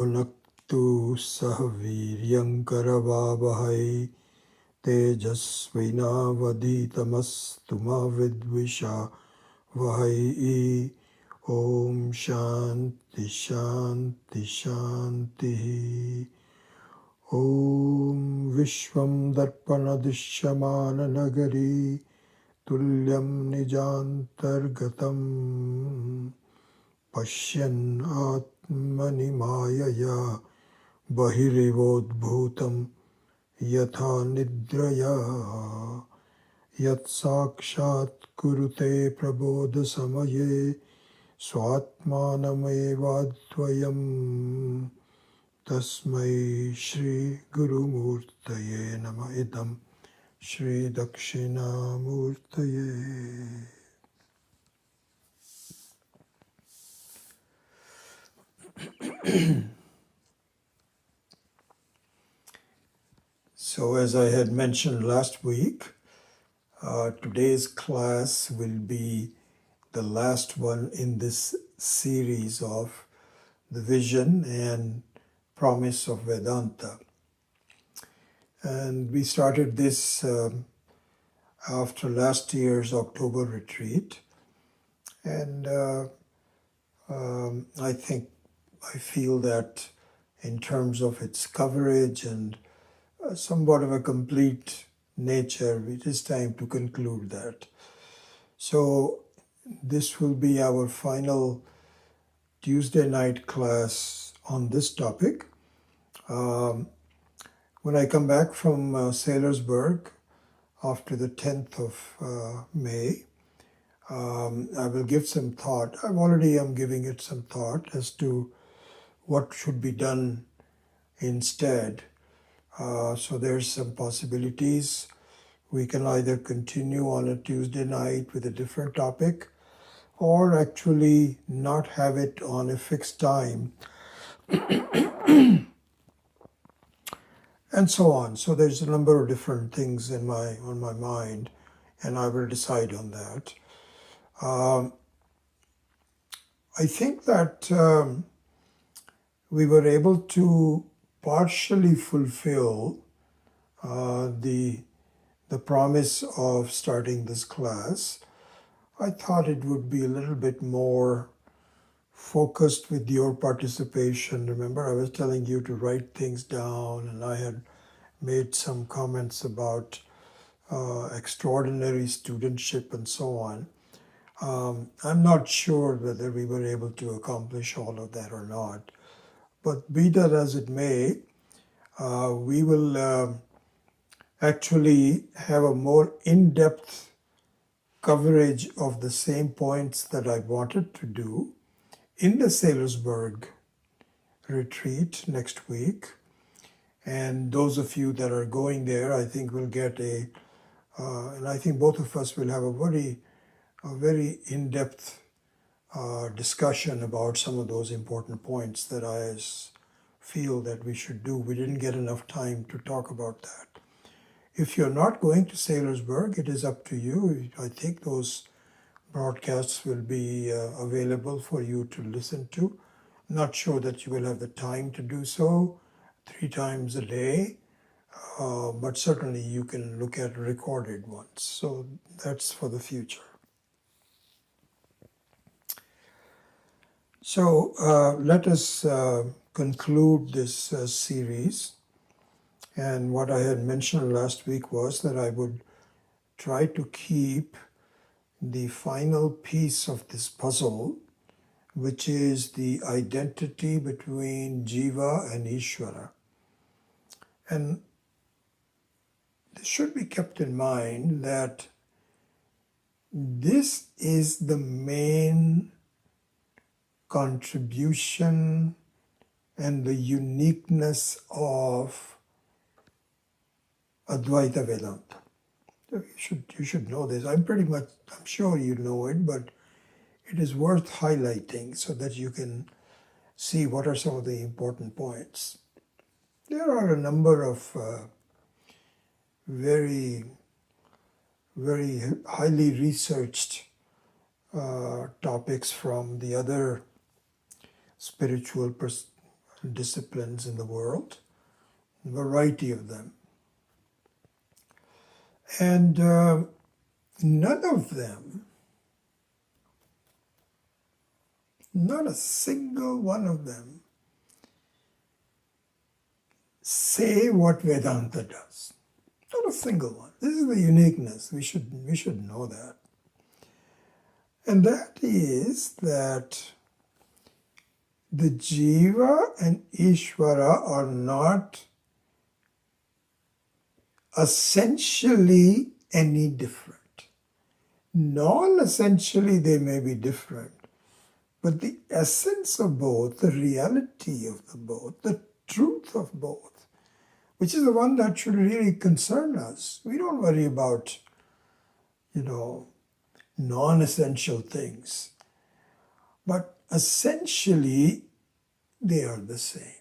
भुनक्तु सह वीर्यङ्करवावहै तेजस्विनावधीतमस्तु मा विद्विषावहै। ॐ शान्ति शान्ति शान्तिः। ॐ विश्वं दर्पणदृश्यमाननगरी तुल्यं निजान्तर्गतम् पश्यन् आत्मनि मायया बहिरिवोद्भूतं यथा निद्रया यत्साक्षात् कुरुते प्रबोधसमये स्वात्मानमेवाद्वयम् तस्मै श्रीगुरुमूर्तये नमः। इदं श्रीदक्षिणामूर्तये। So as I had mentioned last week, today's class will be the last one in this series of the vision and promise of Vedanta. And we started this after last year's October retreat. And I feel that in terms of its coverage and somewhat of a complete nature, it is time to conclude that. So this will be our final Tuesday night class on this topic. When I come back from Sailorsburg after the 10th of May, I will give some thought. I already am giving it some thought as to what should be done instead. So there's some possibilities. We can either continue on a Tuesday night with a different topic, or actually not have it on a fixed time, and so on. So there's a number of different things on my mind, and I will decide on that. I think that we were able to partially fulfill the promise of starting this class. I thought it would be a little bit more focused with your participation. Remember, I was telling you to write things down, and I had made some comments about extraordinary studentship and so on. I'm not sure whether we were able to accomplish all of that or not. But be that as it may, we will actually have a more in-depth coverage of the same points that I wanted to do in the Sailorsburg retreat next week. And those of you that are going there, I think will get and I think both of us will have a very in-depth discussion about some of those important points that I feel that we should do. We didn't get enough time to talk about that. If you're not going to Sailorsburg, it is up to you. I think those broadcasts will be available for you to listen to. Not sure that you will have the time to do so 3 times a day, but certainly you can look at recorded ones. So that's for the future. So let us conclude this series. And what I had mentioned last week was that I would try to keep the final piece of this puzzle, which is the identity between Jiva and Ishvara. And this should be kept in mind that this is the main contribution and the uniqueness of Advaita Vedanta. You should know this. I'm sure you know it, but it is worth highlighting so that you can see what are some of the important points. There are a number of very, very highly researched topics from the other spiritual disciplines in the world, a variety of them. And none of them, not a single one of them, say what Vedanta does. Not a single one. This is the uniqueness. We should know that. And that is that the Jiva and Ishvara are not essentially any different. Non-essentially they may be different, but the essence of both, the reality of the both, the truth of both, which is the one that should really concern us. We don't worry about, non-essential things, but essentially they are the same.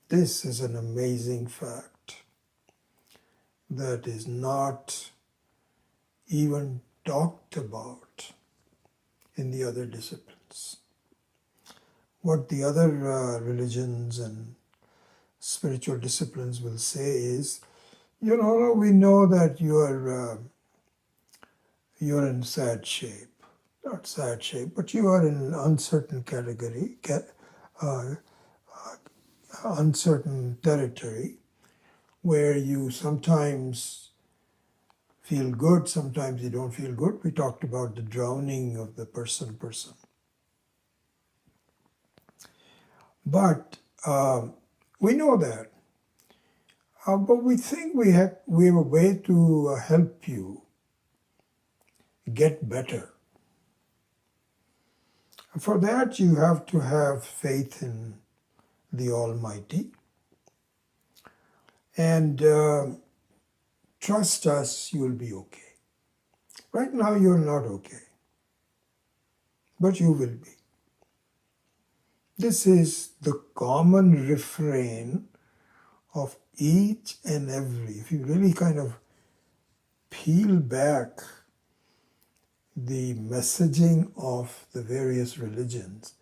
This is an amazing fact that is not even talked about in the other disciplines. What the other religions and spiritual disciplines will say is, we know that you're in sad shape. Not sad shape, but you are in an uncertain category, uncertain territory, where you sometimes feel good, sometimes you don't feel good. We talked about the drowning of the person. But we know that. But we think we have a way to help you get better. For that, you have to have faith in the Almighty and trust us, you'll be okay. Right now, you're not okay, but you will be. This is the common refrain of each and every. If you really kind of peel back the messaging of the various religions,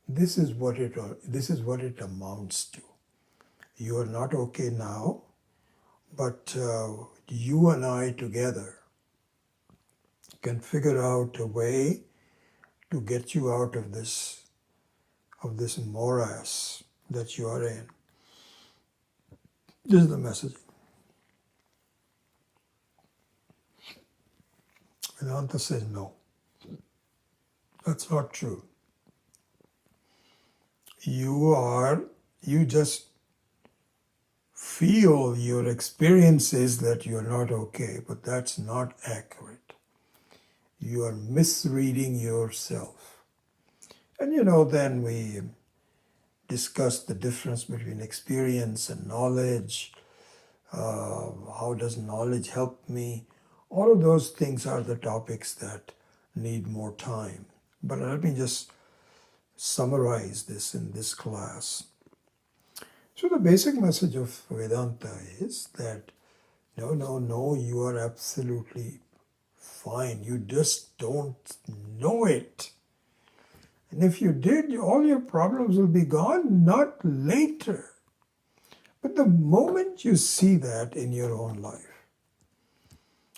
this is what it amounts to. You are not okay now, but you and I together can figure out a way to get you out of this morass that you are in. This is the message. Vedanta says no. That's not true. You just feel your experience is that you're not okay, but that's not accurate. You are misreading yourself. And then we discussed the difference between experience and knowledge. How does knowledge help me? All of those things are the topics that need more time. But let me just summarize this in this class. So the basic message of Vedanta is that no, you are absolutely fine. You just don't know it. And if you did, all your problems will be gone, not later. But the moment you see that in your own life,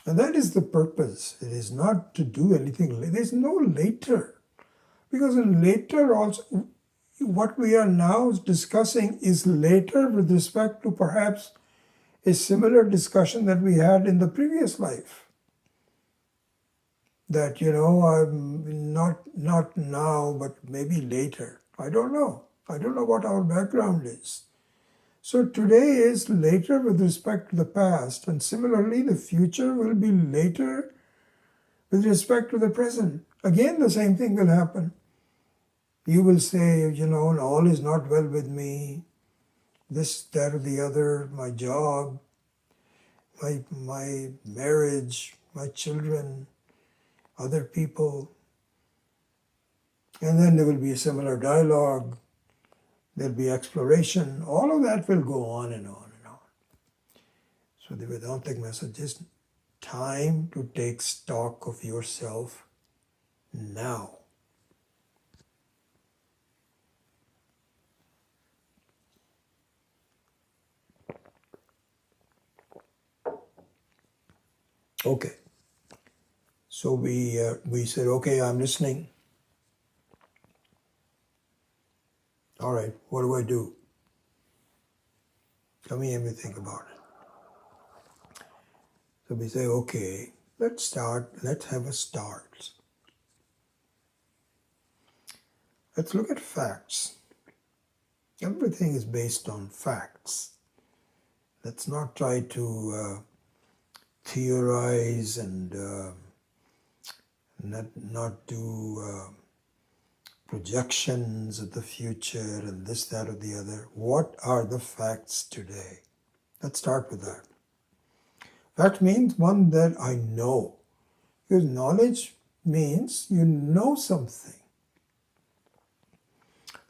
and that is the purpose. It is not to do anything. There's no later. Because in later also, what we are now discussing is later with respect to perhaps a similar discussion that we had in the previous life. That, I'm not now, but maybe later. I don't know. I don't know what our background is. So today is later with respect to the past, and similarly the future will be later with respect to the present. Again, the same thing will happen. You will say, all is not well with me, this, that, or the other, my job, my marriage, my children, other people. And then there will be a similar dialogue. There'll be exploration. All of that will go on and on and on. So the Vedantic message is time to take stock of yourself now. Okay, so we said, okay, I'm listening. All right, what do I do? Tell me everything about it. So we say, okay, let's start. Let's have a start. Let's look at facts. Everything is based on facts. Let's not try to theorize and not do projections of the future and this, that, or the other. What are the facts today? Let's start with that. Fact means one that I know. Because knowledge means you know something.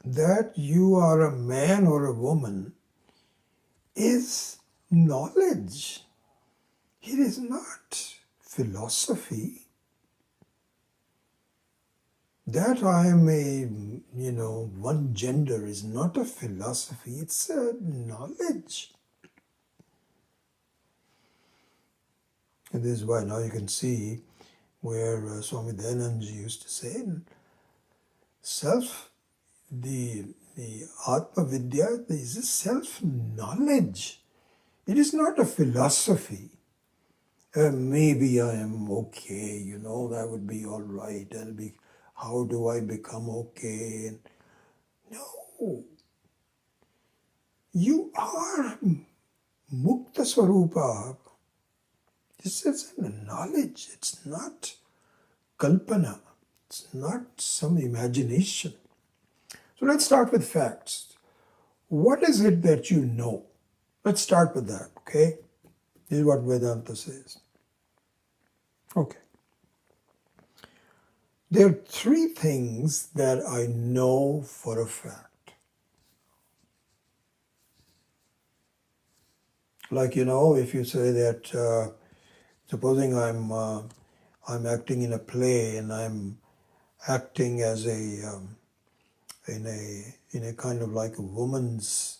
That you are a man or a woman is knowledge. It is not philosophy. That I am one gender is not a philosophy, it's a knowledge. And this is why now you can see where Swami Dayananji used to say, the Atma Vidya is a self-knowledge. It is not a philosophy. Maybe I am okay, that would be all right. How do I become okay? No. You are Mukta Swarupa. This is a knowledge. It's not kalpana. It's not some imagination. So let's start with facts. What is it that you know? Let's start with that, okay? This is what Vedanta says. Okay. There are three things that I know for a fact. Like, if you say that, supposing I'm acting in a play and I'm acting as in a kind of like a woman's,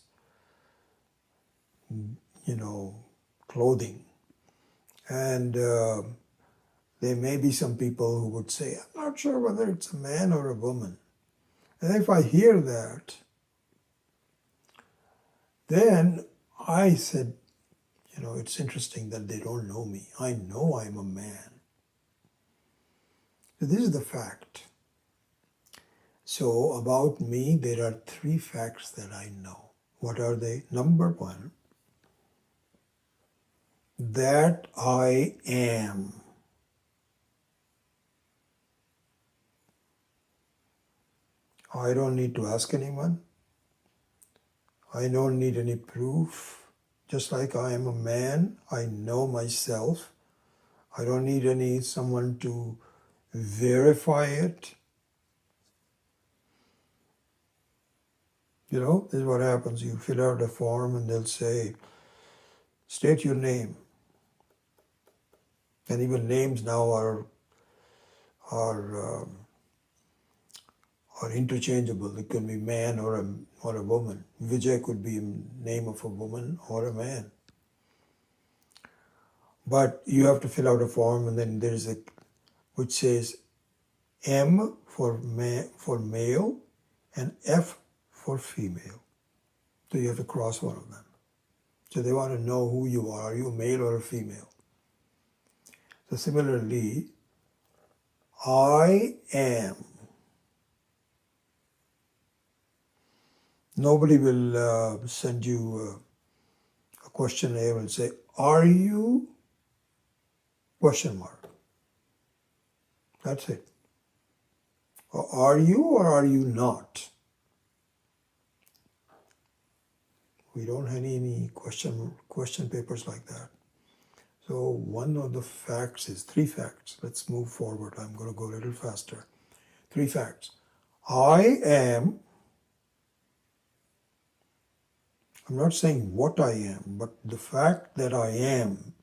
clothing. And there may be some people who would say, I'm not sure whether it's a man or a woman. And if I hear that, then I said, it's interesting that they don't know me. I know I'm a man. So this is the fact. So about me, there are three facts that I know. What are they? Number one, that I am. I don't need to ask anyone. I don't need any proof. Just like I am a man, I know myself. I don't need someone to verify it. This is what happens. You fill out a form and they'll say, state your name. And even names now are interchangeable. It can be man or a woman. Vijay could be a name of a woman or a man. But you have to fill out a form, and then there's which says M for male and F for female. So you have to cross one of them. So they want to know who you are. Are you a male or a female? So similarly, I am. Nobody will send you a questionnaire and say, are you? Question mark. That's it. Or are you or are you not? We don't have any question papers like that. So one of the facts is three facts. Let's move forward. I'm going to go a little faster. Three facts. I am. I'm not saying what I am, but the fact that I am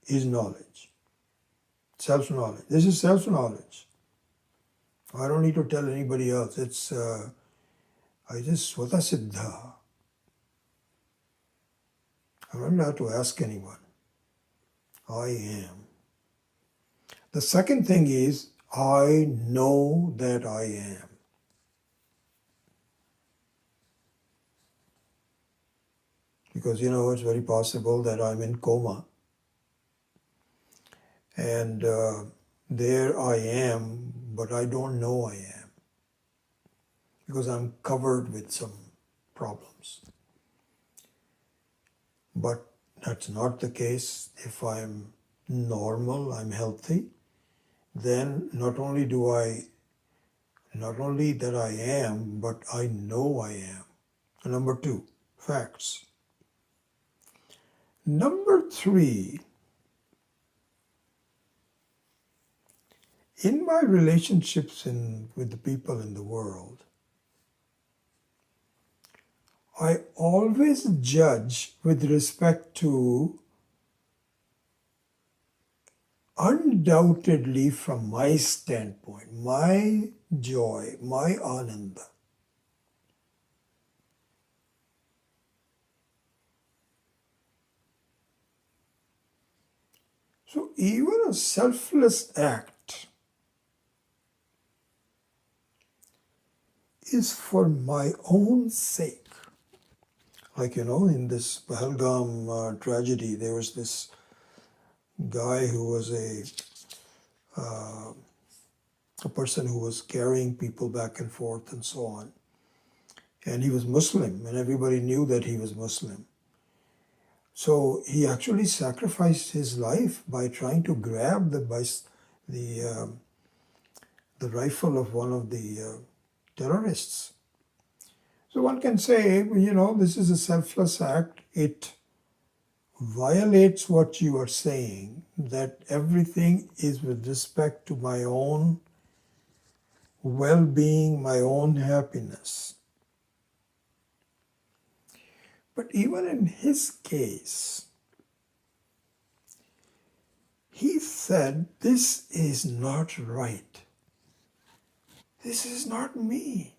is knowledge. Self-knowledge. This is self-knowledge. I don't need to tell anybody else. It's Swata Siddha. I don't have to ask anyone. I am. The second thing is, I know that I am. Because, it's very possible that I'm in coma and there I am, but I don't know I am because I'm covered with some problems. But that's not the case. If I'm normal, I'm healthy, then not only that I am, but I know I am. Number two, facts. Number three, in my relationships with the people in the world, I always judge with respect to undoubtedly from my standpoint, my joy, my ananda. So even a selfless act is for my own sake. Like, in this Pahalgam tragedy, there was this guy who was a person who was carrying people back and forth and so on. And he was Muslim, and everybody knew that he was Muslim. So he actually sacrificed his life by trying to grab the rifle of one of the terrorists. So one can say, this is a selfless act. It violates what you are saying, that everything is with respect to my own well-being, my own happiness. But even in his case, he said, this is not right. This is not me.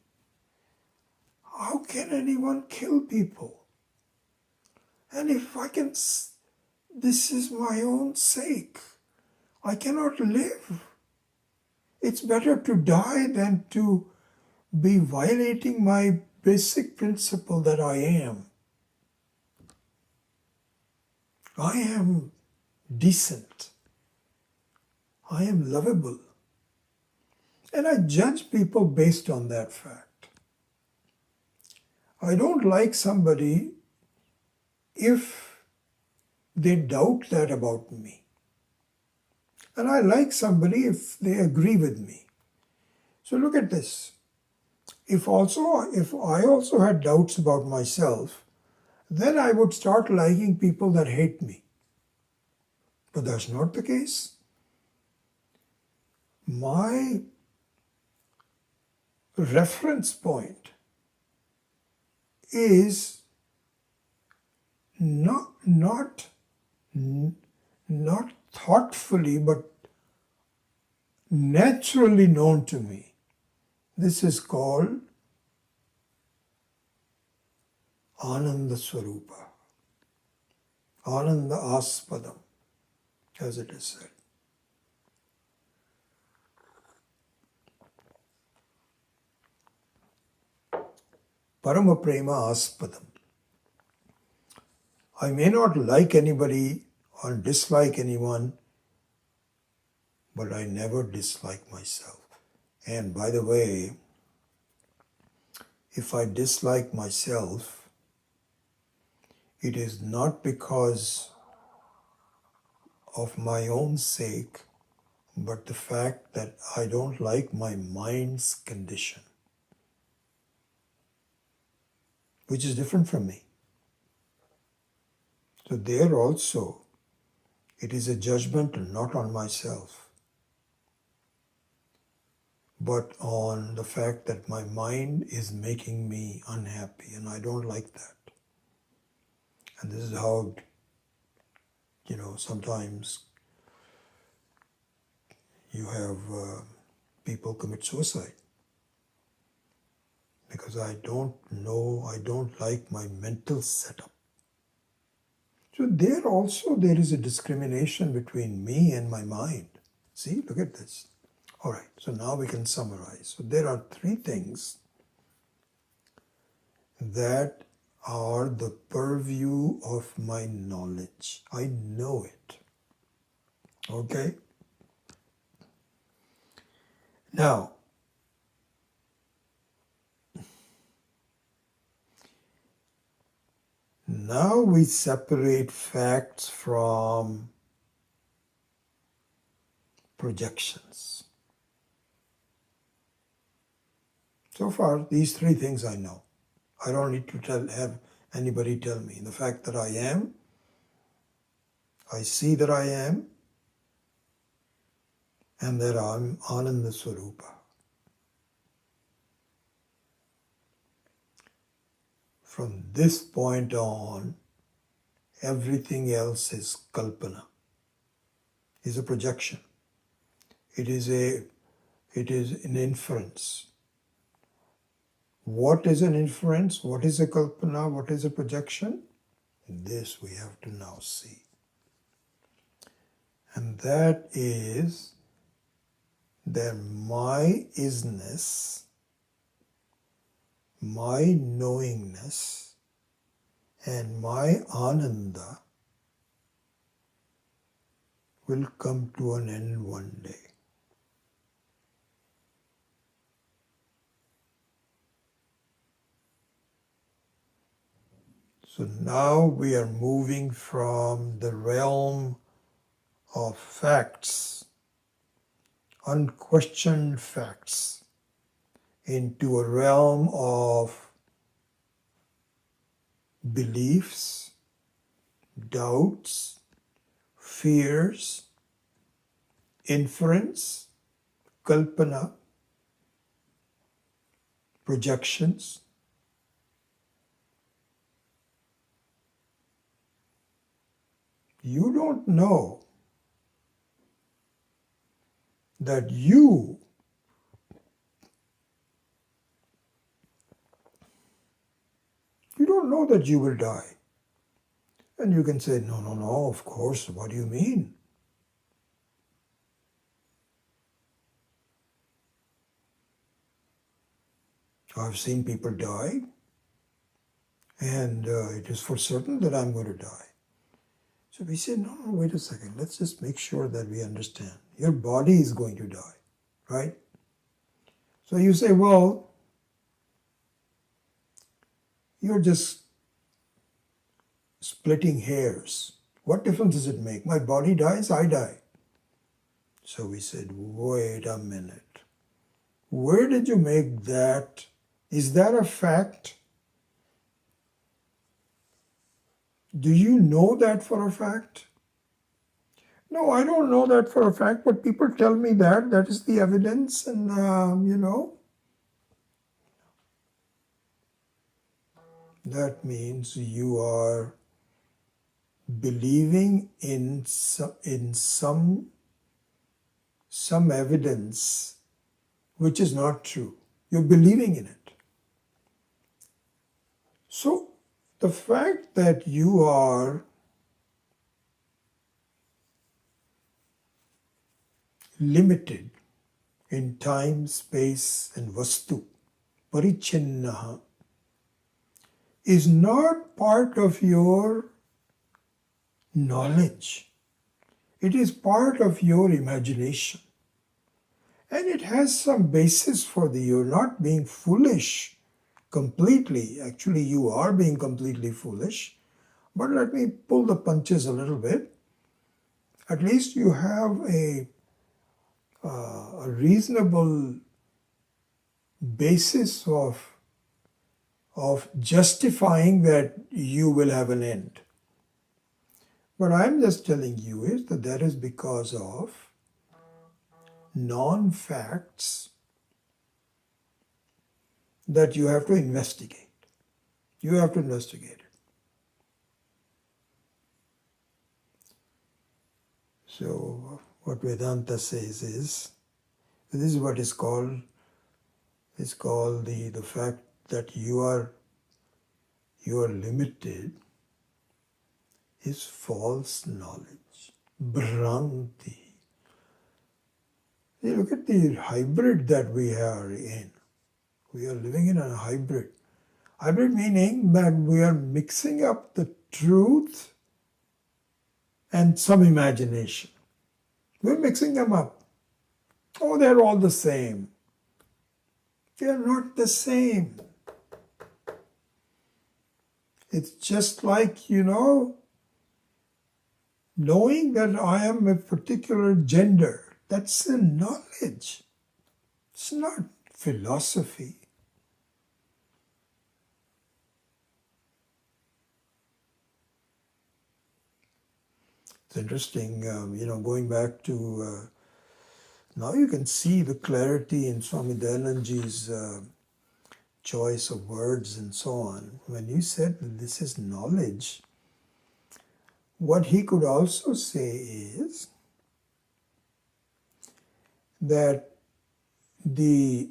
How can anyone kill people? And if I can, this is my own sake. I cannot live. It's better to die than to be violating my basic principle that I am. I am decent. I am lovable. And I judge people based on that fact. I don't like somebody if they doubt that about me. And I like somebody if they agree with me. So look at this. If I also had doubts about myself, then I would start liking people that hate me. But that's not the case. My reference point is not thoughtfully, but naturally known to me. This is called Ananda Swarupa, Ananda Aspadam, as it is said. Parama Prema Aspadam. I may not like anybody or dislike anyone, but I never dislike myself. And by the way, if I dislike myself, it is not because of my own sake, but the fact that I don't like my mind's condition, which is different from me. So there also, it is a judgment not on myself, but on the fact that my mind is making me unhappy, and I don't like that. And this is how, sometimes you have people commit suicide. Because I don't like my mental setup. So there is a discrimination between me and my mind. See, look at this. All right, so now we can summarize. So there are three things that are the purview of my knowledge. I know it. Okay? Now, we separate facts from projections. So far, these three things I know. I don't need to have anybody tell me. The fact that I am, I see that I am, and that I'm Ananda Swarupa. From this point on, everything else is kalpana, is a projection. It is an inference. What is an inference? What is a kalpana? What is a projection? This we have to now see. And that is that my isness, my knowingness, and my ananda will come to an end one day. So now we are moving from the realm of facts, unquestioned facts, into a realm of beliefs, doubts, fears, inference, kalpana, projections. You don't know that you don't know that you will die. And you can say, no, of course, what do you mean? I've seen people die, and it is for certain that I'm going to die. So we say, no, wait a second, let's just make sure that we understand. Your body is going to die, right? So you say, well, you're just splitting hairs. What difference does it make? My body dies, I die. So we said, wait a minute. Where did you make that? Is that a fact? Do you know that for a fact? No, I don't know that for a fact, but people tell me that. That is the evidence, and That means you are believing in some evidence which is not true. You're believing in it. So the fact that you are limited in time, space, and vastu, parichinnaha, is not part of your knowledge. It is part of your imagination. And it has some basis for you're not being foolish completely. Actually, you are being completely foolish. But let me pull the punches a little bit. At least you have a reasonable basis of justifying that you will have an end. What I'm just telling you is that is because of non-facts that you have to investigate. You have to investigate it. So what Vedanta says is, this is what is called, the fact that you are limited is false knowledge. Bhranti. You look at the hybrid that we are in. We are living in a hybrid. Hybrid meaning that we are mixing up the truth and some imagination. We're mixing them up. Oh, they're all the same. They're not the same. It's just like, knowing that I am a particular gender. That's a knowledge. It's not philosophy. It's interesting, going back to, now you can see the clarity in Swami Dayananji's choice of words and so on. When he said that this is knowledge, what he could also say is that the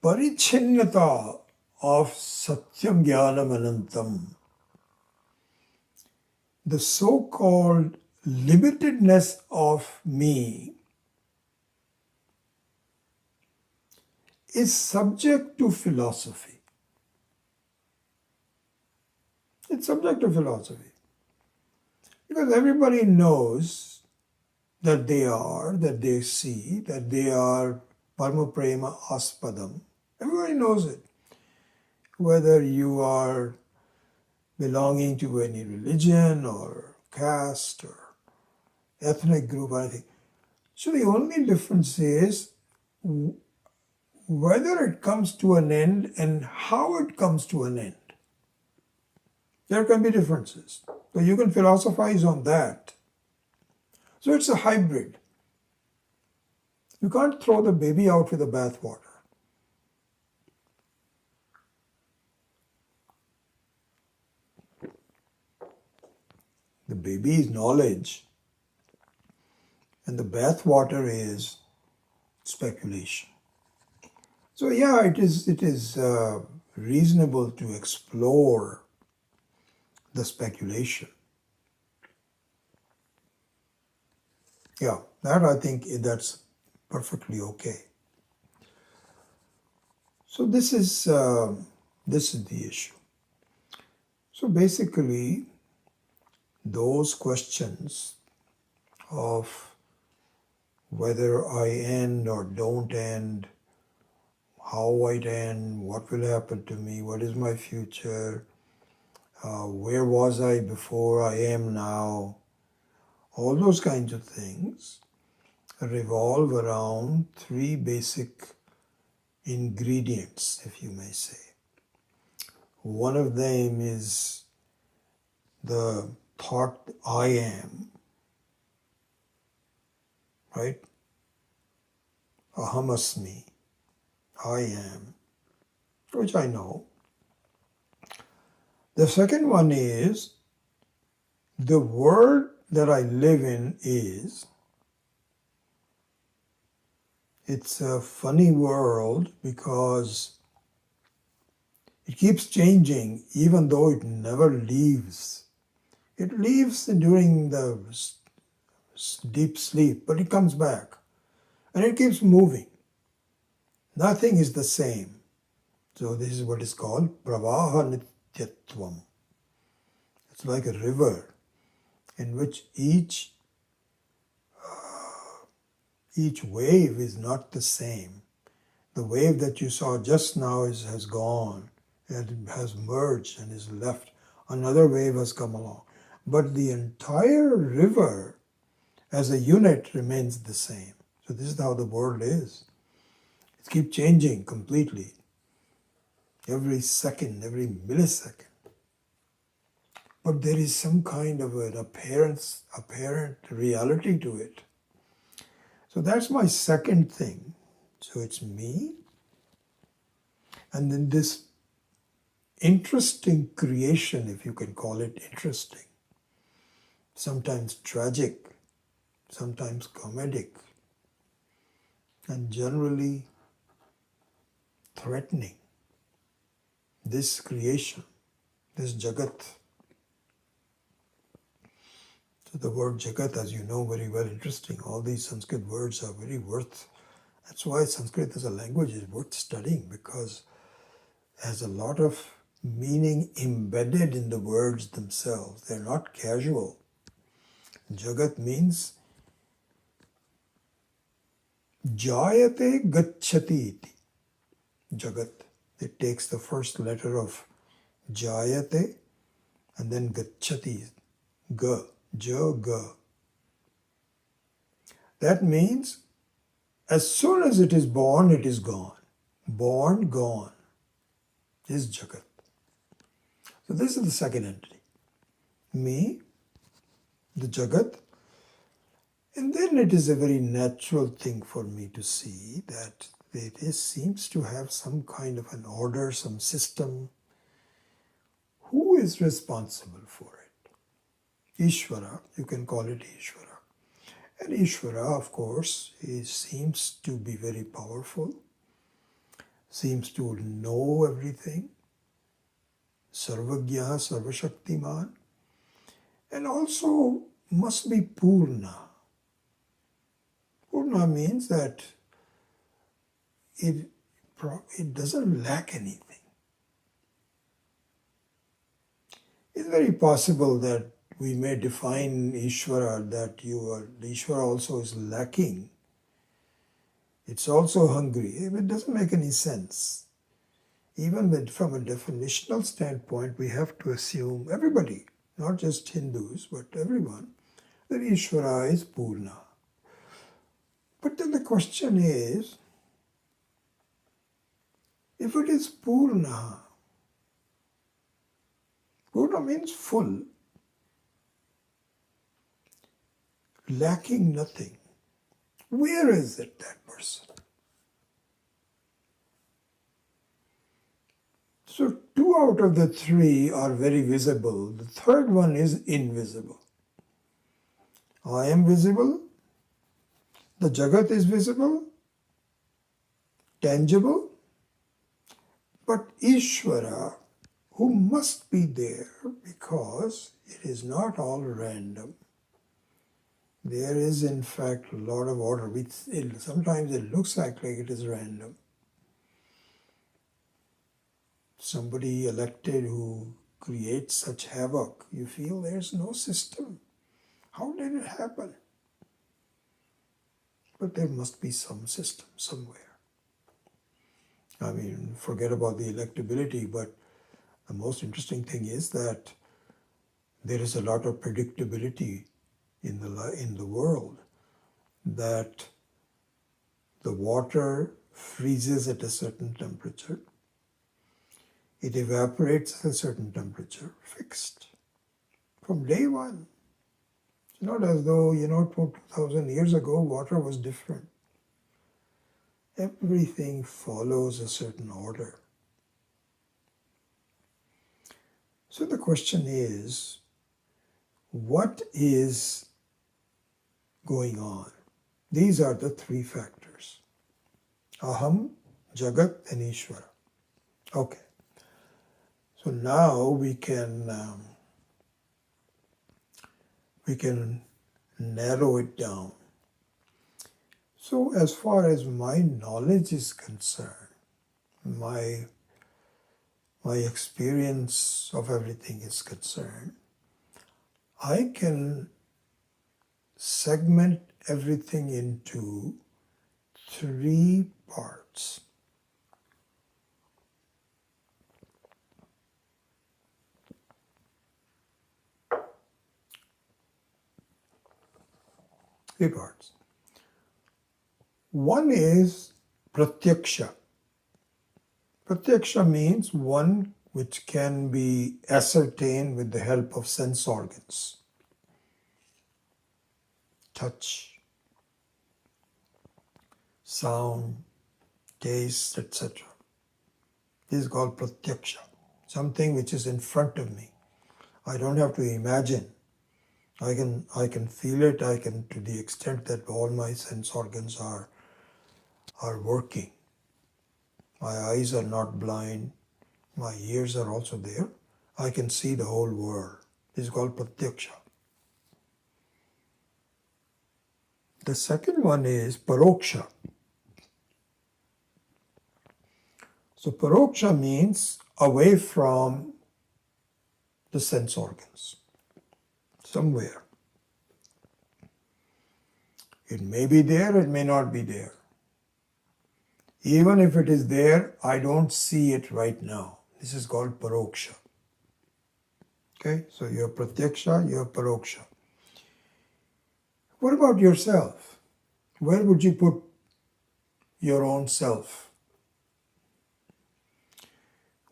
parichinnata of Satyam Jnanam Anantam, the so-called limitedness of me, is subject to philosophy. It's subject to philosophy. Because everybody knows that they see, that they are Parama Prema Aspadam. Everybody knows it. Whether you are belonging to any religion or caste or ethnic group or anything. So the only difference is whether it comes to an end and how it comes to an end. There can be differences. So you can philosophize on that. So it's a hybrid. You can't throw the baby out with the bathwater. The baby is knowledge, and the bathwater is speculation. So yeah, it is reasonable to explore the speculation. Yeah, that I think that's perfectly okay. So this is the issue. So basically, those questions of whether I end or don't end, how I end, what will happen to me, what is my future, where was I before I am now, all those kinds of things revolve around three basic ingredients, if you may say. One of them is the thought I am, right? Ahamasmi, I am, which I know. The second one is the world that I live in is. It's a funny world because it keeps changing even though it never leaves. It leaves during the deep sleep, but it comes back and it keeps moving. Nothing is the same. So this is what is called pravaha nityatvam. It's like a river in which each wave is not the same. The wave that you saw just now has gone, and has merged and is left. Another wave has come along. But the entire river as a unit remains the same. So this is how the world is. It keeps changing completely. Every second, every millisecond. But there is some kind of an apparent reality to it. So that's my second thing. So it's me, and then this interesting creation, if you can call it interesting, sometimes tragic, sometimes comedic, and generally threatening. this creation, this Jagat. So the word Jagat, as you know very well, interesting. All these Sanskrit words are very worth. That's why Sanskrit as a language is worth studying, because it has a lot of meaning embedded in the words themselves. They're not casual. Jagat means Jayate Gacchati iti. Jagat. It takes the first letter of Jayate and then Gacchati. Ga. Ja, ga. That means as soon as it is born, it is gone. Born, gone is Jagat. So this is the second entity. Me, the Jagat. And then it is a very natural thing for me to see that seems to have some kind of an order, some system. Who is responsible for it? Ishvara, you can call it Ishvara. And Ishvara, of course, seems to be very powerful, seems to know everything, Sarvagya, Sarvashaktiman, and also must be Purna. Purna means that it doesn't lack anything. It's very possible that we may define Ishvara that Ishvara also is lacking. It's also hungry. It doesn't make any sense. Even from a definitional standpoint, we have to assume, everybody, not just Hindus, but everyone, that Ishvara is Purna. But then the question is, if it is Purna, Purna means full, lacking nothing. Where is it, that person? So 2 out of the 3 are very visible. The third one is invisible. I am visible. The Jagat is visible, tangible. But Ishvara, who must be there because it is not all random. There is in fact a lot of order. Sometimes it looks like it is random. Somebody elected who creates such havoc, you feel there's no system. How did it happen? But there must be some system somewhere. I mean, forget about the electability, but the most interesting thing is that there is a lot of predictability in the world, that the water freezes at a certain temperature, it evaporates at a certain temperature, fixed, from day one. It's not as though, 2,000 years ago, water was different. Everything follows a certain order. So the question is, what is going on? These are the 3 factors. Aham, Jagat and Ishvara. Okay. So now we can narrow it down. So as far as my knowledge is concerned, my experience of everything is concerned, I can segment everything into 3 parts. Three parts. One is pratyaksha. Pratyaksha means one which can be ascertained with the help of sense organs. Touch, sound, taste, etc. This is called pratyaksha. Something which is in front of me. I don't have to imagine. I can feel it. I can, to the extent that all my sense organs are working. My eyes are not blind. My ears are also there. I can see the whole world. This is called pratyaksha. The second one is paroksha. So paroksha means away from the sense organs, somewhere. It may be there, it may not be there. Even if it is there, I don't see it right now. This is called paroksha. Okay, so you have pratyaksha, you have paroksha. What about yourself? Where would you put your own self?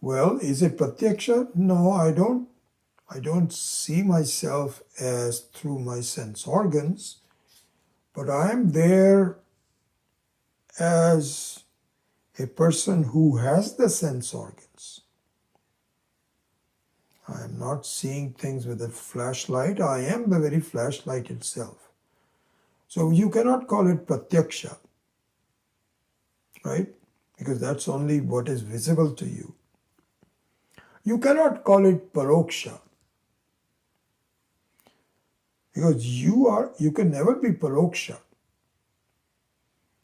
Well, is it pratyaksha? No, I don't see myself as through my sense organs, but I am there as a person who has the sense organs. I am not seeing things with a flashlight. I am the very flashlight itself. So you cannot call it pratyaksha, right? Because that's only what is visible to you. You cannot call it paroksha. Because you can never be paroksha.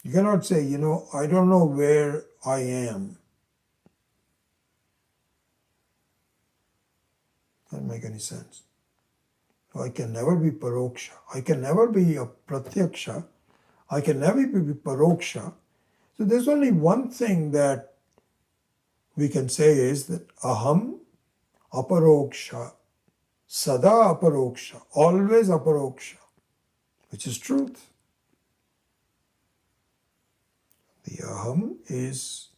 You cannot say, I don't know where I am. Doesn't make any sense. So I can never be paroksha. I can never be a pratyaksha. I can never be paroksha. So there's only one thing that we can say is that aham aparoksha, sada aparoksha, always aparoksha, which is truth. The aham is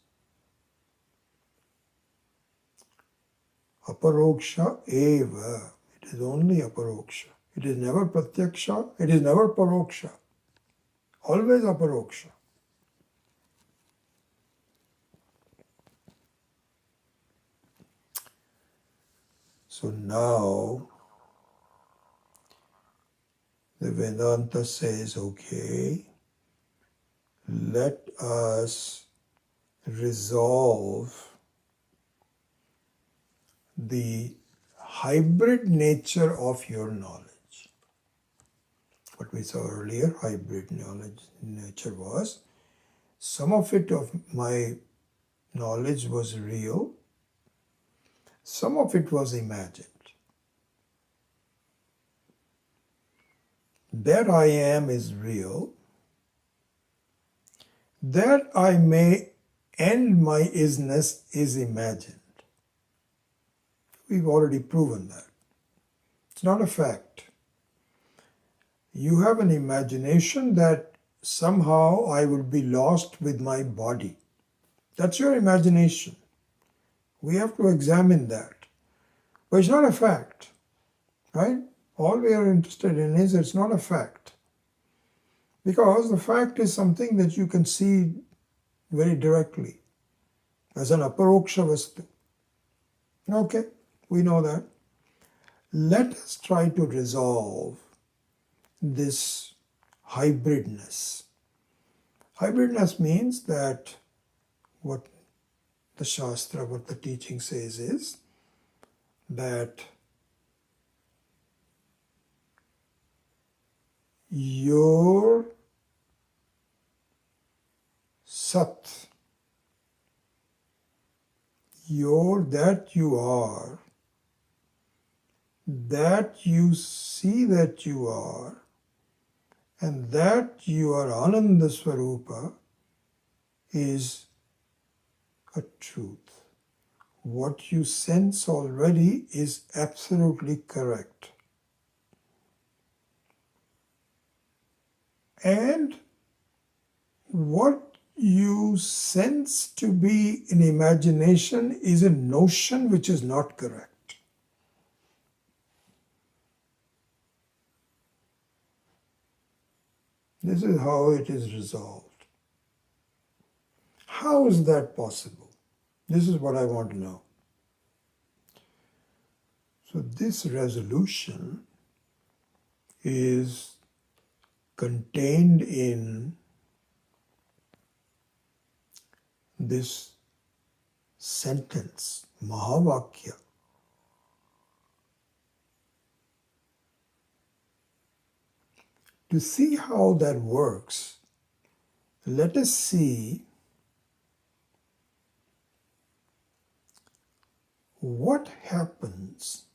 aparoksha eva. It is only aparoksha. It is never pratyaksha. It is never paroksha. Always aparoksha. So now the Vedanta says, okay, let us resolve the hybrid nature of your knowledge. What we saw earlier, hybrid knowledge nature was, some of it of my knowledge was real, some of it was imagined. That I am is real. That I may end my isness is imagined. We've already proven that. It's not a fact. You have an imagination that somehow I will be lost with my body. That's your imagination. We have to examine that. But it's not a fact, right? All we are interested in is it's not a fact. Because the fact is something that you can see very directly as an aparoksha vastu. Okay, we know that. Let us try to resolve this hybridness. Hybridness means that what the Shastra, what the teaching says is that your sat, your that you are, that you see that you are, and that you are Ananda Swarupa is a truth. What you sense already is absolutely correct. And what you sense to be in imagination is a notion which is not correct. This is how it is resolved. How is that possible? This is what I want to know. So this resolution is contained in this sentence, Mahavakya. To see how that works, let us see what happens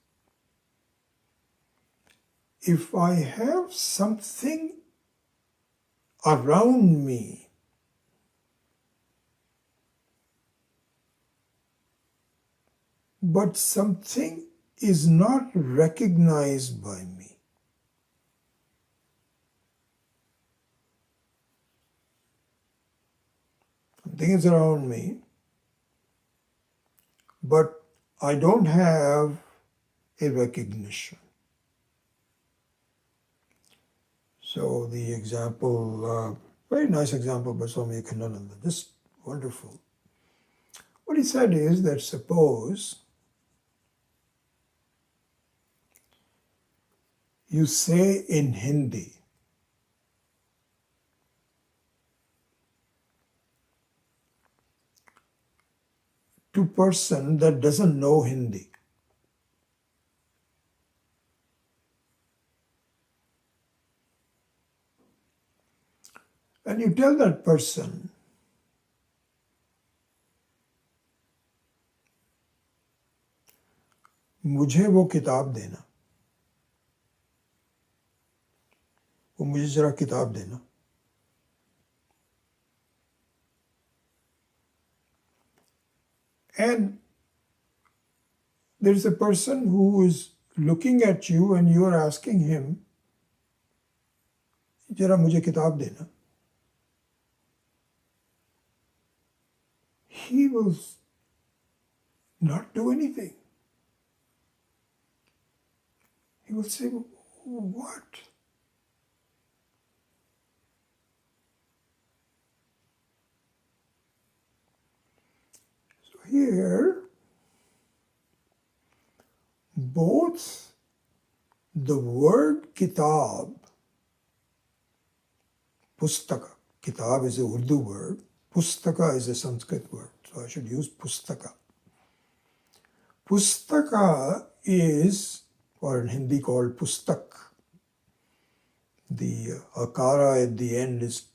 if I have something around me but something is not recognized by me. Something is around me, but I don't have a recognition. So the example, very nice example by Swami Akhandananda, just wonderful. What he said is that suppose you say in Hindi, to a person that doesn't know Hindi, and you tell that person, मुझे वो किताब देना, वो मुझे जरा किताब देना. And there's a person who is looking at you and you are asking him, जरा मुझे किताब देना. He will not do anything. He will say, what? So here, both the word kitab, pustaka, kitab is a Urdu word, pustaka is a Sanskrit word, so I should use pustaka. Pustaka is, or in Hindi called pustak. The akara at the end is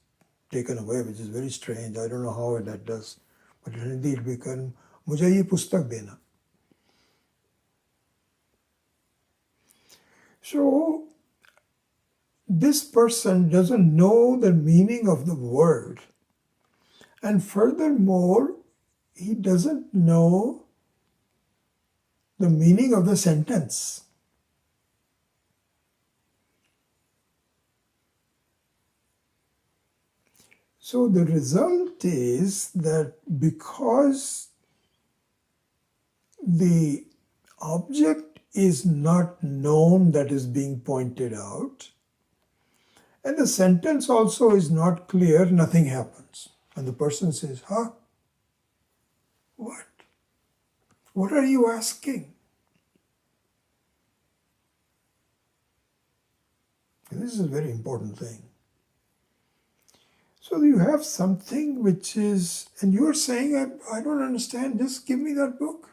taken away, which is very strange. I don't know how that does. But in Hindi it becomes, मुझे ये पुस्तक देना. So, this person doesn't know the meaning of the word. And furthermore, he doesn't know the meaning of the sentence. So the result is that because the object is not known that is being pointed out, and the sentence also is not clear, nothing happens. And the person says, huh? What? What are you asking? And this is a very important thing. So you have something which is, and you're saying, I don't understand, just give me that book.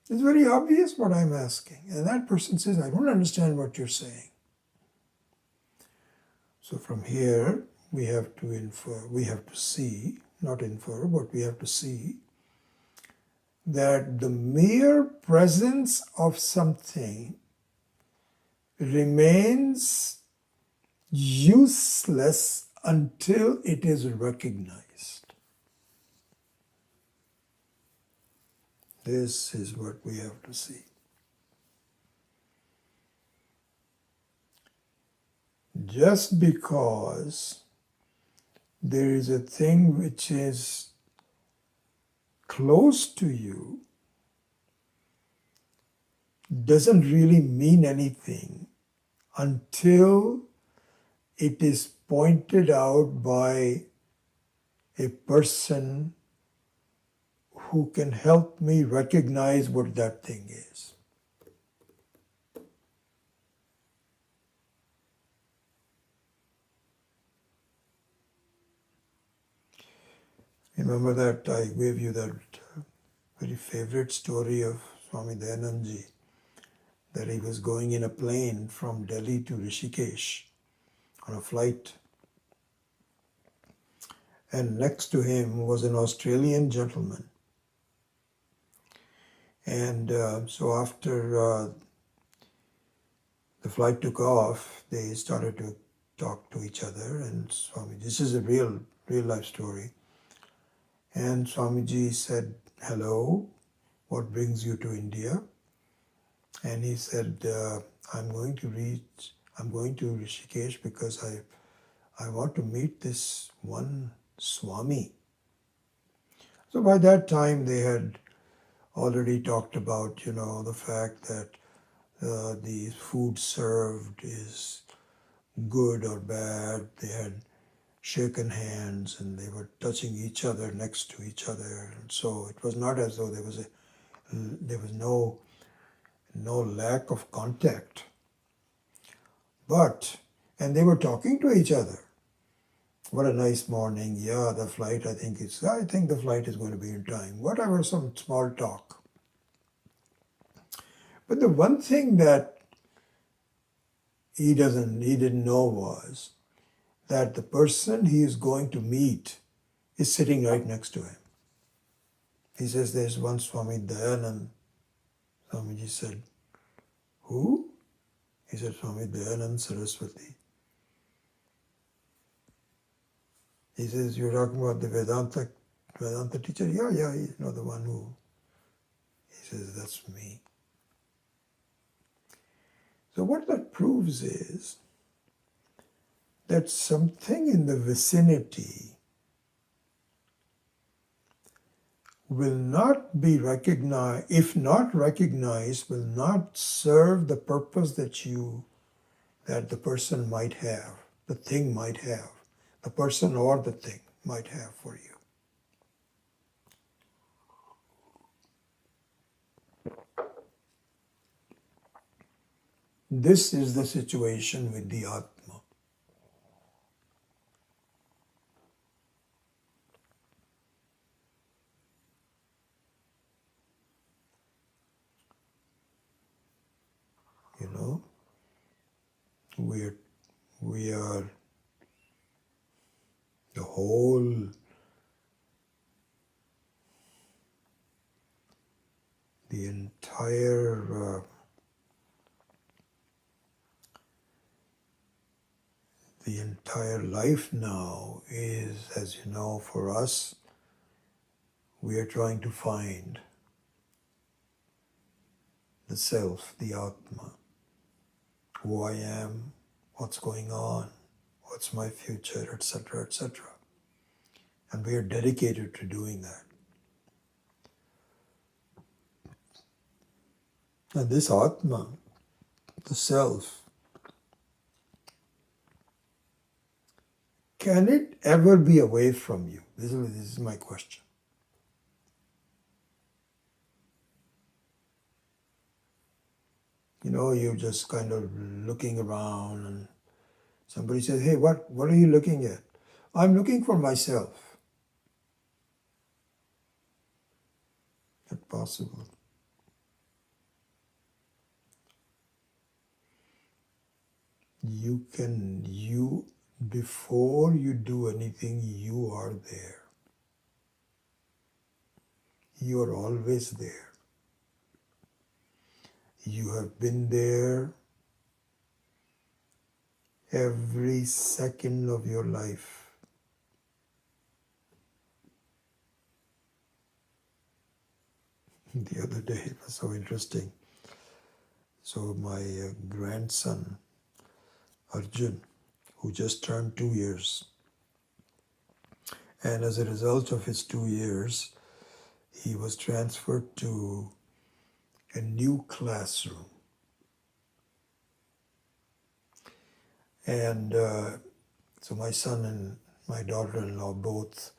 It's very obvious what I'm asking. And that person says, I don't understand what you're saying. So from here, we have to infer, we have to see, not infer, but we have to see that the mere presence of something remains useless until it is recognized. This is what we have to see. Just because there is a thing which is close to you doesn't really mean anything until it is pointed out by a person who can help me recognize what that thing is. Remember that I gave you that very favorite story of Swami Dayanandji, that he was going in a plane from Delhi to Rishikesh on a flight, and next to him was an Australian gentleman. And so after the flight took off, they started to talk to each other, and Swamiji, this is a real life story. And Swamiji said, "Hello, what brings you to India?" And he said, I'm going to Rishikesh because I want to meet this one Swami. So by that time they had already talked about, the fact that the food served is good or bad. They had shaken hands and they were touching each other next to each other. And so it was not as though there was no lack of contact. And they were talking to each other. What a nice morning. Yeah, I think the flight is going to be in time. Whatever, some small talk. But the one thing that he didn't know was that the person he is going to meet is sitting right next to him. He says, there's one Swami Dayanand. Swamiji said, who? He said, Swami Dayanand Saraswati. He says, you're talking about the Vedanta teacher? Yeah, the one who. He says, that's me. So what that proves is that something in the vicinity will not be recognized, if not recognized, will not serve the purpose that the person might have, the thing might have, the person or the thing might have for you. This is the situation with the Atma. We are the whole, the entire life now is, as you know, for us, we are trying to find the self, the Atma, who I am, what's going on, what's my future, etc., etc. And we are dedicated to doing that. And this Atma, the self, can it ever be away from you? This is my question. You're just kind of looking around and somebody says, hey, what are you looking at? I'm looking for myself. Not possible. Before you do anything, you are there. You are always there. You have been there every second of your life. The other day, it was so interesting. So my grandson, Arjun, who just turned 2 years, and as a result of his 2 years, he was transferred to a new classroom. And so my son and my daughter-in-law both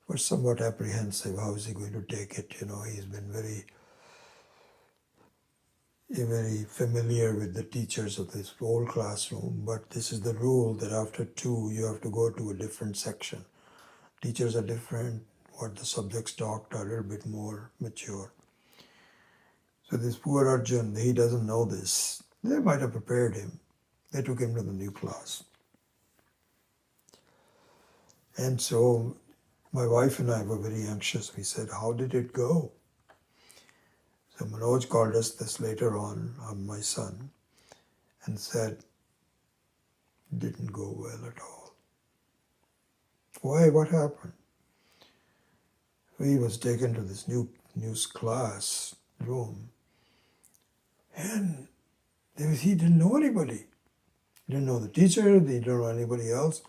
were somewhat apprehensive. How is he going to take it? He's been very familiar with the teachers of this whole classroom, but this is the rule that after 2, you have to go to a different section. Teachers are different, what the subjects talked are a little bit more mature. So this poor Arjun, he doesn't know this. They might have prepared him. They took him to the new class. And so my wife and I were very anxious. We said, how did it go? So Manoj called us this later on, my son, and said, didn't go well at all. Why? What happened? He was taken to this new class room, and he didn't know anybody. He didn't know the teacher, he didn't know anybody else.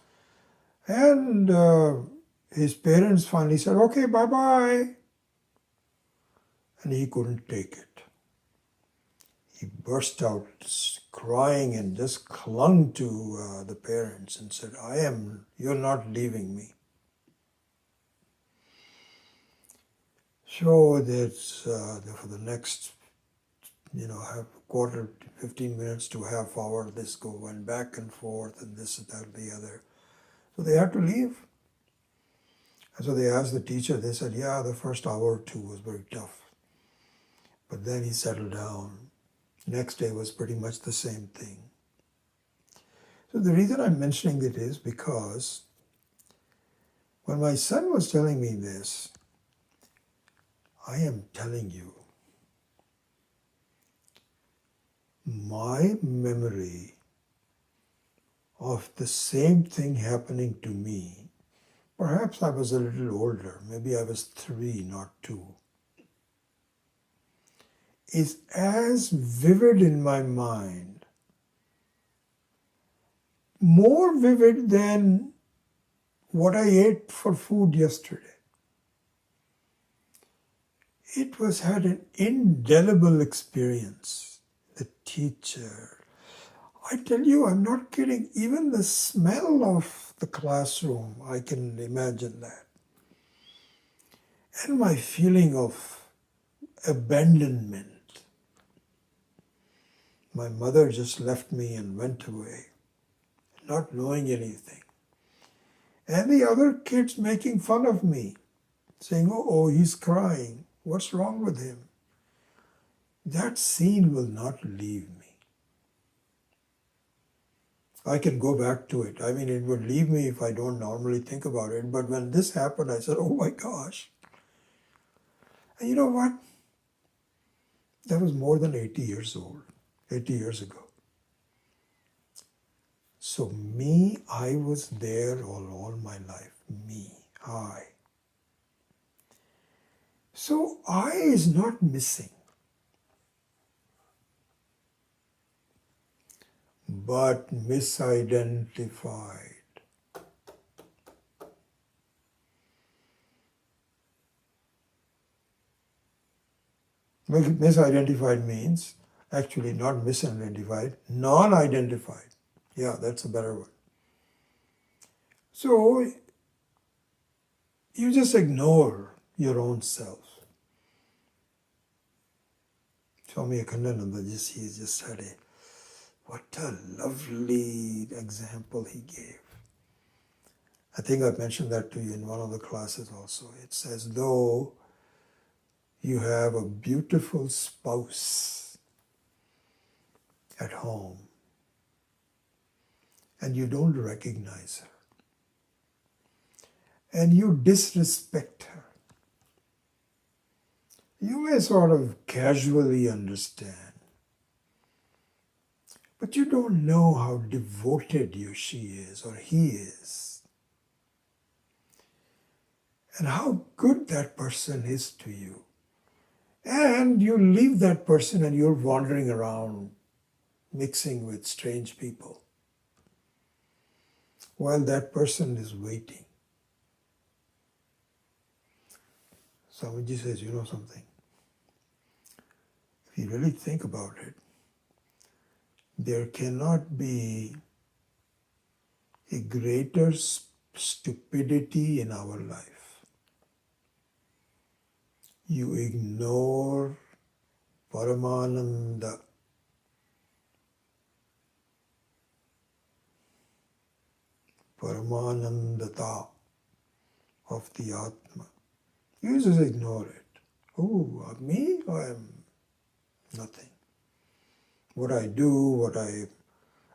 And his parents finally said, okay, bye-bye. And he couldn't take it. He burst out crying and just clung to the parents and said, you're not leaving me. So that's for the next, quarter, 15 minutes to half hour, this went back and forth and this, that, the other. So they had to leave. And so they asked the teacher, they said, yeah, the first hour or two was very tough. But then he settled down. Next day was pretty much the same thing. So the reason I'm mentioning it is because when my son was telling me this, I am telling you, my memory of the same thing happening to me, perhaps I was a little older, maybe I was 3, not 2, is as vivid in my mind, more vivid than what I ate for food yesterday. It had an indelible experience. The teacher, I tell you, I'm not kidding, even the smell of the classroom, I can imagine that. And my feeling of abandonment. My mother just left me and went away, not knowing anything. And the other kids making fun of me, saying, oh, he's crying. What's wrong with him? That scene will not leave me. I can go back to it. I mean, it would leave me if I don't normally think about it. But when this happened, I said, oh my gosh. And you know what? That was more than 80 years old, 80 years ago. So me, I was there all my life. Me, I. So I is not missing, but misidentified. Misidentified means, actually not misidentified, non-identified. Yeah, that's a better word. So you just ignore your own self. Swami Akhandananda, he just had what a lovely example he gave. I think I've mentioned that to you in one of the classes also. It's as though you have a beautiful spouse at home and you don't recognize her and you disrespect her. You may sort of casually understand, but you don't know how devoted she is or he is, and how good that person is to you. And you leave that person and you're wandering around mixing with strange people while that person is waiting. Swamiji says, you know something? If you really think about it, there cannot be a greater stupidity in our life. You ignore Paramananda. Paramanandata of the Atma. You just ignore it. Oh, me? I am nothing. What I do, what I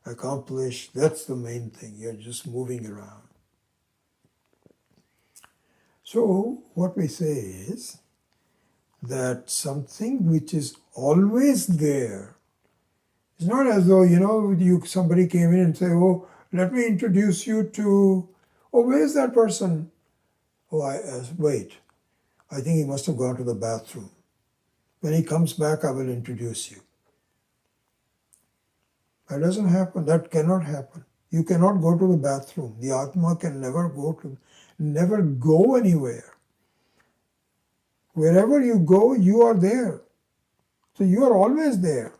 accomplish, that's the main thing. You're just moving around. So what we say is that something which is always there, it's not as though, somebody came in and say, oh, let me introduce you to, oh, where's that person? Oh, wait, I think he must have gone to the bathroom. When he comes back, I will introduce you. That doesn't happen. That cannot happen. You cannot go to the bathroom. The Atma can never go anywhere. Wherever you go, you are there. So you are always there.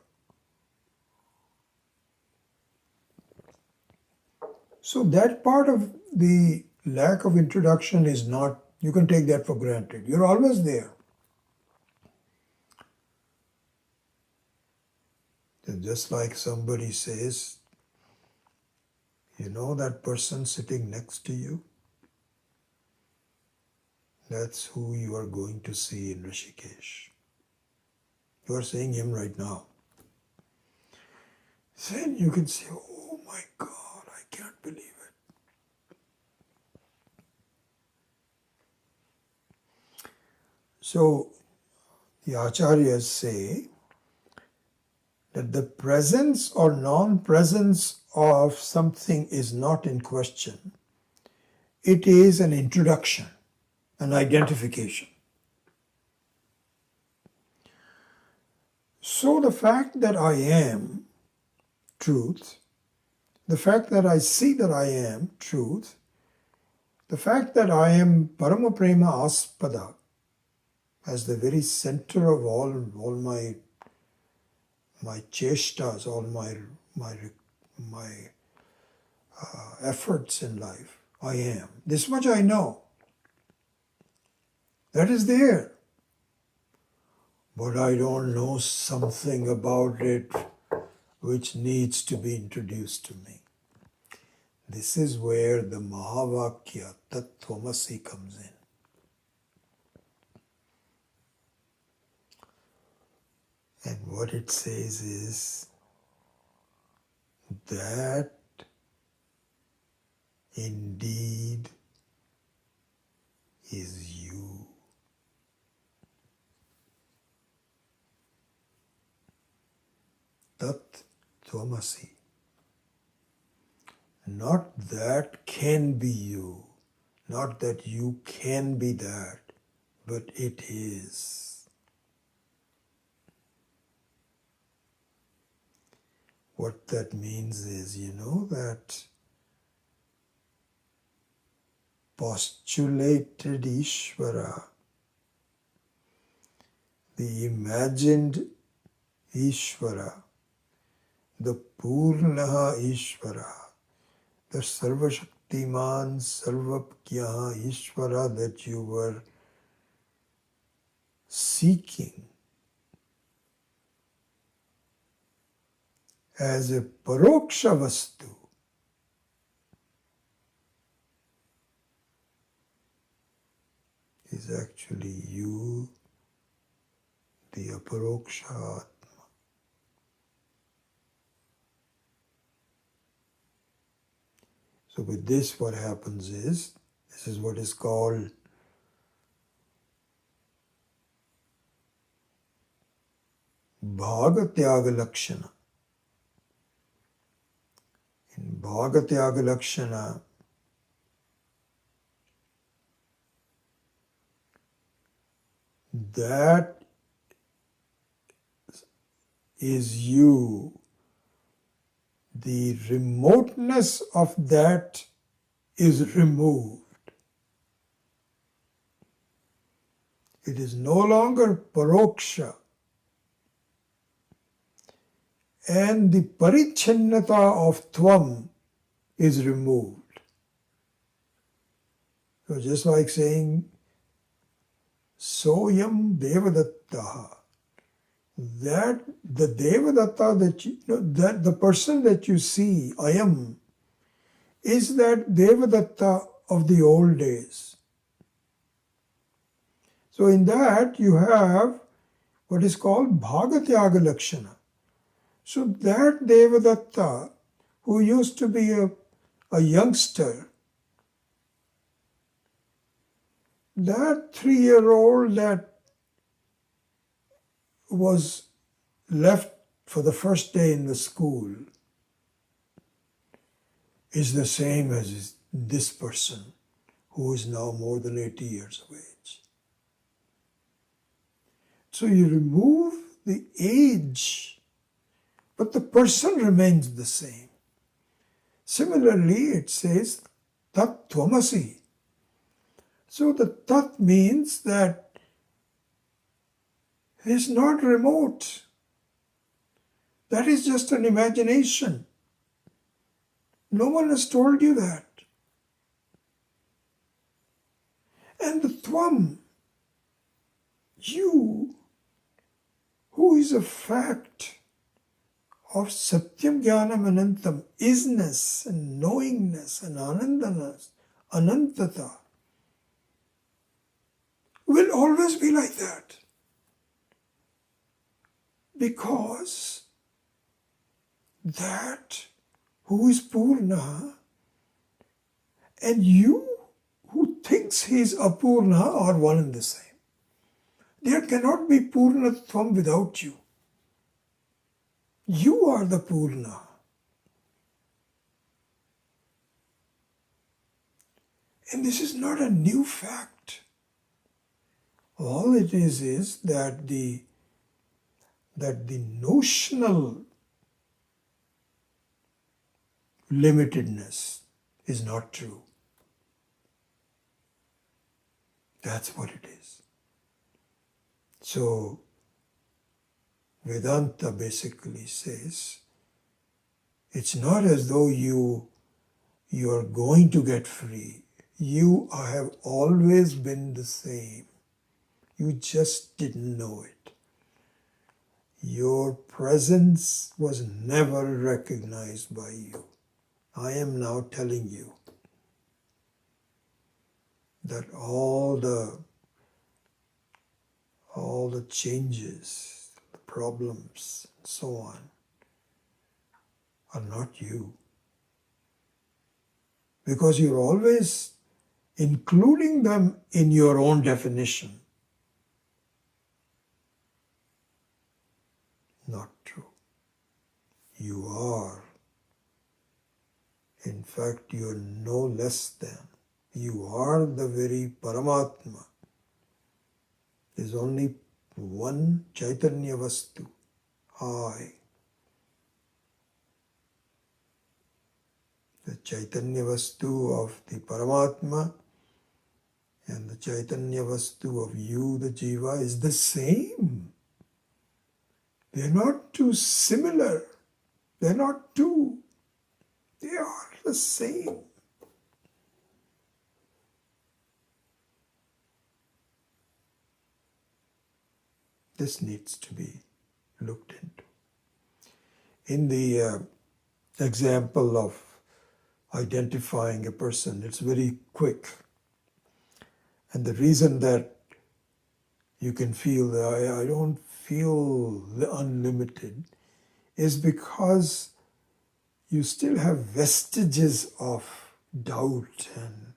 So that part of the lack of introduction is not, you can take that for granted. You're always there. Just like somebody says, you know that person sitting next to you? That's who you are going to see in Rishikesh. You are seeing him right now. Then you can say, oh my God, I can't believe it. So the Acharyas say that the presence or non-presence of something is not in question. It is an introduction, an identification. So the fact that I am truth, the fact that I see that I am truth, the fact that I am Parama Prema Aspada, as the very center of all my cheshtas, all my efforts in life, I am. This much I know. That is there. But I don't know something about it which needs to be introduced to me. This is where the Mahavakya Tat Tvamasi comes in. And what it says is that indeed is you. Tat Tvamasi. Not that can be you, not that you can be that, but it is. What that means is, that postulated Ishvara, the imagined Ishvara, the Purnaha Ishvara, the Sarvashaktiman Sarvapkyaha Ishvara that you were seeking as a paroksha vastu is actually you, the aparoksha Atma. So with this what happens is, this is what is called Bhagatyaga Lakshana. In Bhagatyaga Lakshana, that is you. The remoteness of that is removed. It is no longer paroksha. And the parichannata of tvam is removed. So just like saying, Soyam Devadattaha, that the Devadatta that the person that you see, Ayam, is that Devadatta of the old days. So in that you have what is called Bhagatyaga Lakshana. So that Devadatta, who used to be a youngster, that 3-year-old that was left for the first day in the school is the same as this person who is now more than 80 years of age. So you remove the age, but the person remains the same. Similarly, it says Tat Tvamasi. So the Tat means that it is not remote. That is just an imagination. No one has told you that. And the Tvam, you, who is a fact of Satyam Jnanam Anantam, isness and knowingness and anandanas, anantata, will always be like that. Because that who is Purna and you who thinks he is Apurna are one and the same. There cannot be Purnatvam without you. You are the Purna. And this is not a new fact. All it is that the notional limitedness is not true. That's what it is. So Vedanta basically says it's not as though you are going to get free. You have always been the same. You just didn't know it. Your presence was never recognized by you. I am now telling you that all the changes, the problems, and so on, are not you. Because you're always including them in your own definition. Not true. You are. In fact, you are no less than. You are the very Paramatma. There's only one Chaitanya Vastu, I. The Chaitanya Vastu of the Paramatma and the Chaitanya Vastu of you, the Jiva, is the same. They're not too similar. They're not two. They are the same. This needs to be looked into. In the example of identifying a person, it's very quick. And the reason that you can feel that I don't feel the unlimited is because you still have vestiges of doubt and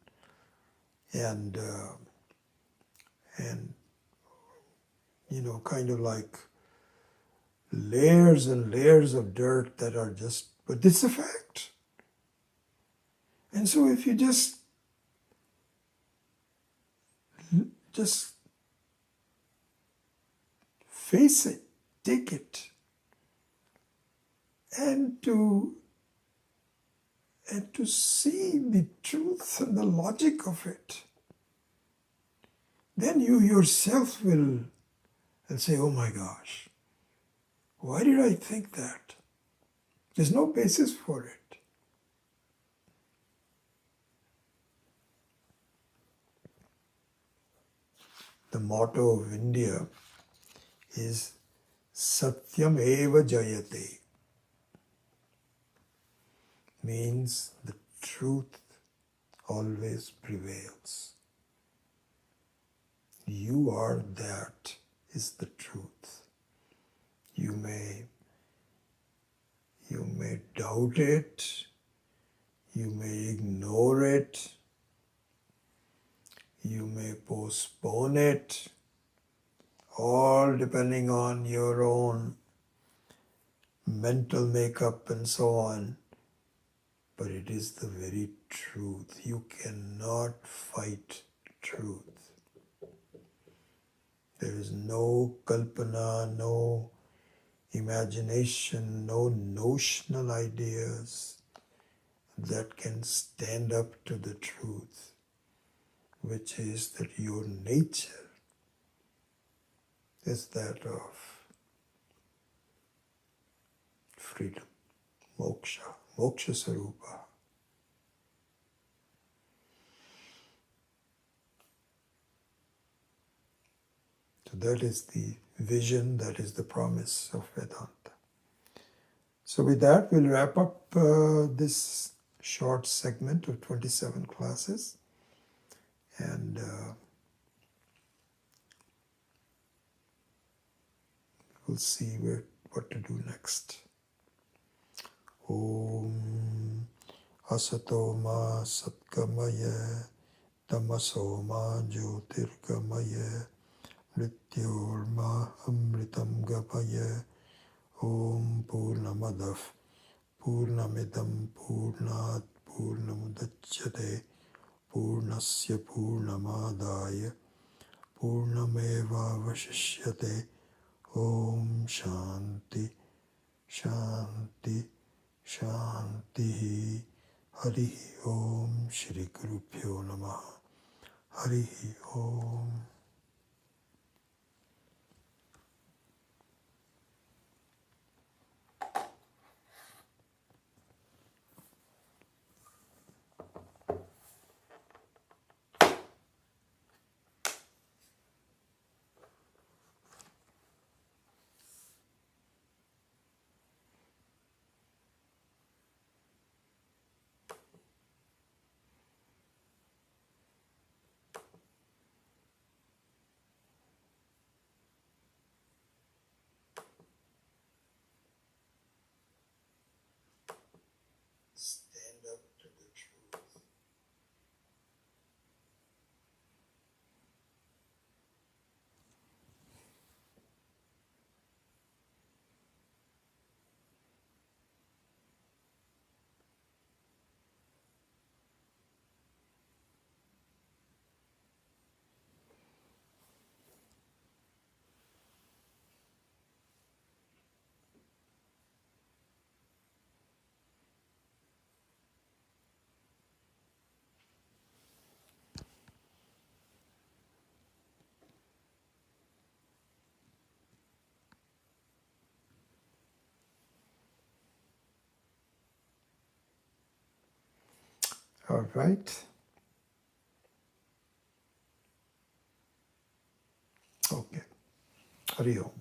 kind of like layers and layers of dirt that are just, but it's a fact. And so if you just face it, take it, and to see the truth and the logic of it, then you yourself will say, oh my gosh, why did I think that? There's no basis for it. The motto of India is Satyam Eva Jayate. Means the truth always prevails. You or that is the truth. You may doubt it, you may ignore it, you may postpone it, all depending on your own mental makeup and so on. But it is the very truth. You cannot fight truth. There is no kalpana, no imagination, no notional ideas that can stand up to the truth, which is that your nature is that of freedom, moksha, moksha sarupa. So that is the vision, that is the promise of Vedanta. So with that, we'll wrap up this short segment of 27 classes, and we'll see what to do next. Om Asato Ma Satkamaya Tamaso Ma Jyotirgamaya Mrityorma Amritam Gapaya. Om Purnamadav Purnamidam Purnat Purnamudachyate Purnasya Purnamadaya Purnameva Vashishyate. Om Shanti Shanti Shanti. Hari Om Shri Gurubhyo Namaha. Hari Om. Stand up to the truth. All right. Okay. Hari Om.